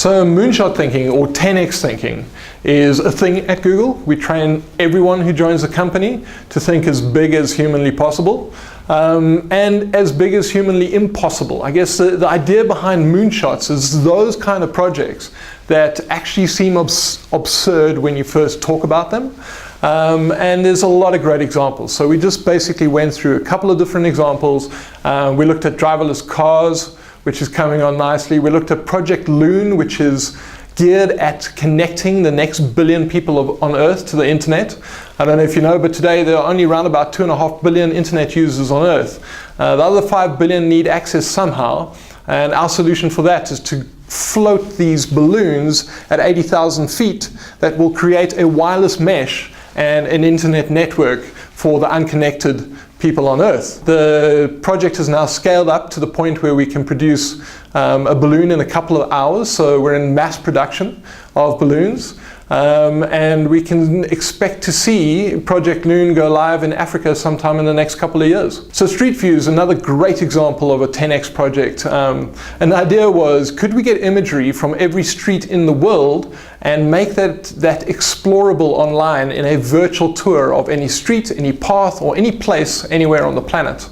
So Moonshot Thinking, or 10x thinking, is a thing at Google. We train everyone who joins the company to think as big as humanly possible, and as big as humanly impossible. I guess the idea behind Moonshots is those kind of projects that actually seem absurd when you first talk about them. And there's a lot of great examples. So we just basically went through a couple of different examples. We looked at driverless cars, which is coming on nicely. We looked at Project Loon, which is geared at connecting the next billion people on Earth to the internet. I don't know if you know, but today there are only around about 2.5 billion internet users on Earth. The other 5 billion need access somehow, and our solution for that is to float these balloons at 80,000 feet that will create a wireless mesh and an internet network for the unconnected people on Earth. The project has now scaled up to the point where we can produce a balloon in a couple of hours. So we're in mass production of balloons. And we can expect to see Project Loon go live in Africa sometime in the next couple of years. So Street View is another great example of a 10x project. And the idea was, could we get imagery from every street in the world and make that explorable online in a virtual tour of any street, any path, or any place anywhere on the planet?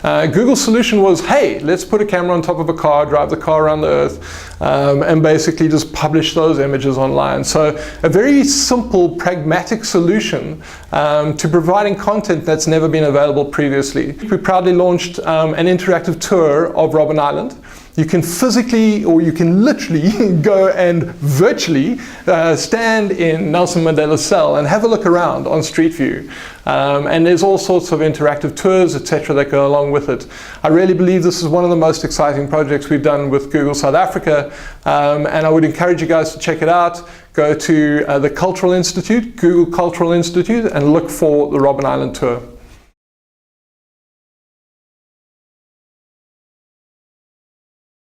Google's solution was, hey, let's put a camera on top of a car, drive the car around the Earth, and basically just publish those images online. So a very simple, pragmatic solution to providing content that's never been available previously. We proudly launched an interactive tour of Robben Island. You can physically, or you can literally go and virtually stand in Nelson Mandela's cell and have a look around on Street View. And there's all sorts of interactive tours, etc., that go along with it. I really believe this is one of the most exciting projects we've done with Google South Africa, and I would encourage you guys to check it out. Go to the Cultural Institute, Google Cultural Institute, and look for the Robben Island tour.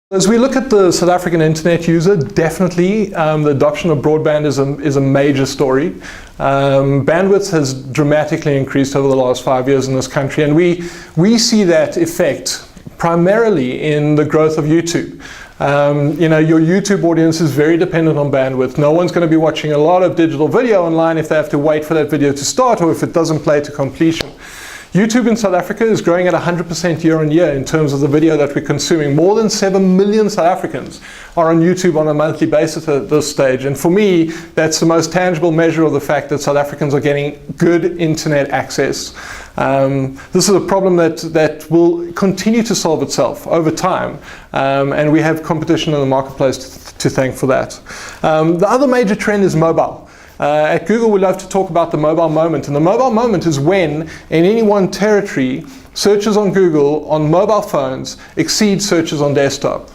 As we look at the South African internet user, definitely the adoption of broadband is a major story. Bandwidth has dramatically increased over the last 5 years in this country, and we see that effect primarily in the growth of YouTube. You know, your YouTube audience is very dependent on bandwidth. No one's going to be watching a lot of digital video online if they have to wait for that video to start or if it doesn't play to completion. YouTube in South Africa is growing at 100% year on year in terms of the video that we're consuming. More than 7 million South Africans are on YouTube on a monthly basis at this stage. And for me, that's the most tangible measure of the fact that South Africans are getting good internet access. This is a problem that will continue to solve itself over time. And we have competition in the marketplace to thank for that. The other major trend is mobile. At Google, we love to talk about the mobile moment. And the mobile moment is when, in any one territory, searches on Google on mobile phones exceed searches on desktop.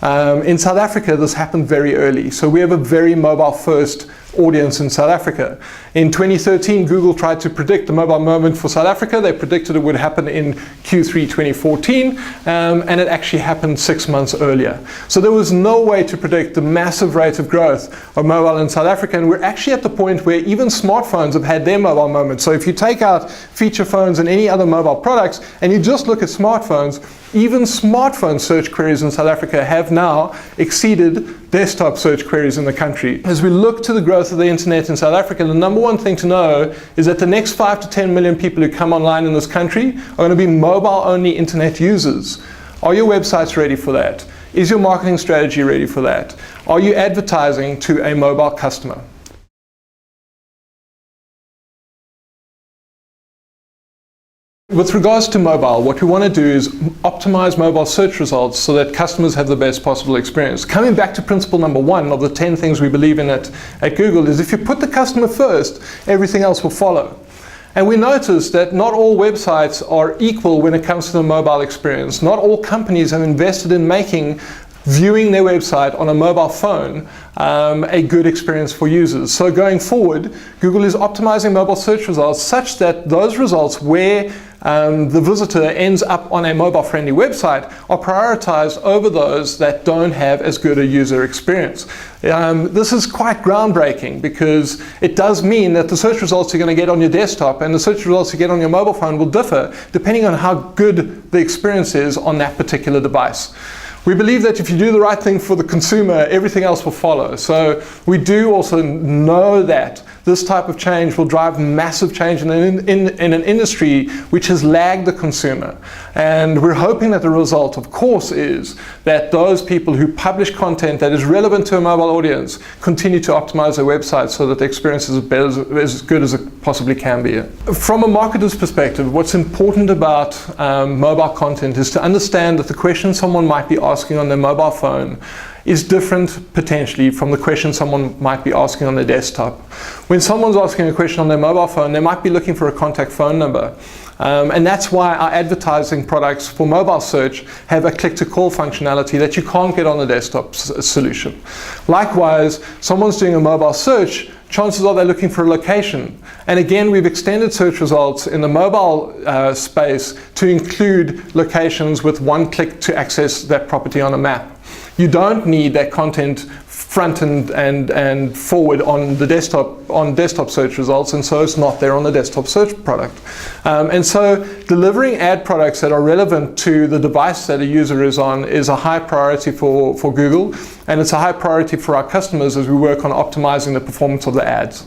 In South Africa, this happened very early. So we have a very mobile-first audience in South Africa. In 2013, Google tried to predict the mobile moment for South Africa. They predicted it would happen in Q3 2014, and it actually happened 6 months earlier. So there was no way to predict the massive rate of growth of mobile in South Africa, and we're actually at the point where even smartphones have had their mobile moment. So if you take out feature phones and any other mobile products, and you just look at smartphones, even smartphone search queries in South Africa have now exceeded desktop search queries in the country. As we look to the growth of the internet in South Africa, the number one thing to know is that the next 5 to 10 million people who come online in this country are going to be mobile-only internet users. Are your websites ready for that? Is your marketing strategy ready for that? Are you advertising to a mobile customer? With regards to mobile, what we want to do is optimize mobile search results so that customers have the best possible experience. Coming back to principle number 1 of the 10 things we believe in at Google is if you put the customer first, everything else will follow. And we notice that not all websites are equal when it comes to the mobile experience. Not all companies have invested in making viewing their website on a mobile phone a good experience for users. So going forward, Google is optimizing mobile search results such that those results where the visitor ends up on a mobile-friendly website are prioritized over those that don't have as good a user experience. This is quite groundbreaking because it does mean that the search results you're going to get on your desktop and the search results you get on your mobile phone will differ depending on how good the experience is on that particular device. We believe that if you do the right thing for the consumer, everything else will follow. So we do also know that this type of change will drive massive change in an industry which has lagged the consumer. And we're hoping that the result, of course, is that those people who publish content that is relevant to a mobile audience continue to optimize their website so that the experience is as good as it possibly can be. From a marketer's perspective, what's important about mobile content is to understand that the question someone might be asking on their mobile phone is different potentially from the question someone might be asking on their desktop. When someone's asking a question on their mobile phone, they might be looking for a contact phone number. And that's why our advertising products for mobile search have a click-to-call functionality that you can't get on the desktop solution. Likewise, someone's doing a mobile search, chances are they're looking for a location. And again, we've extended search results in the mobile space to include locations with one click to access that property on a map. You don't need that content front and forward on the desktop search results, and so it's not there on the desktop search product. And so delivering ad products that are relevant to the device that a user is on is a high priority for Google, and it's a high priority for our customers as we work on optimizing the performance of the ads.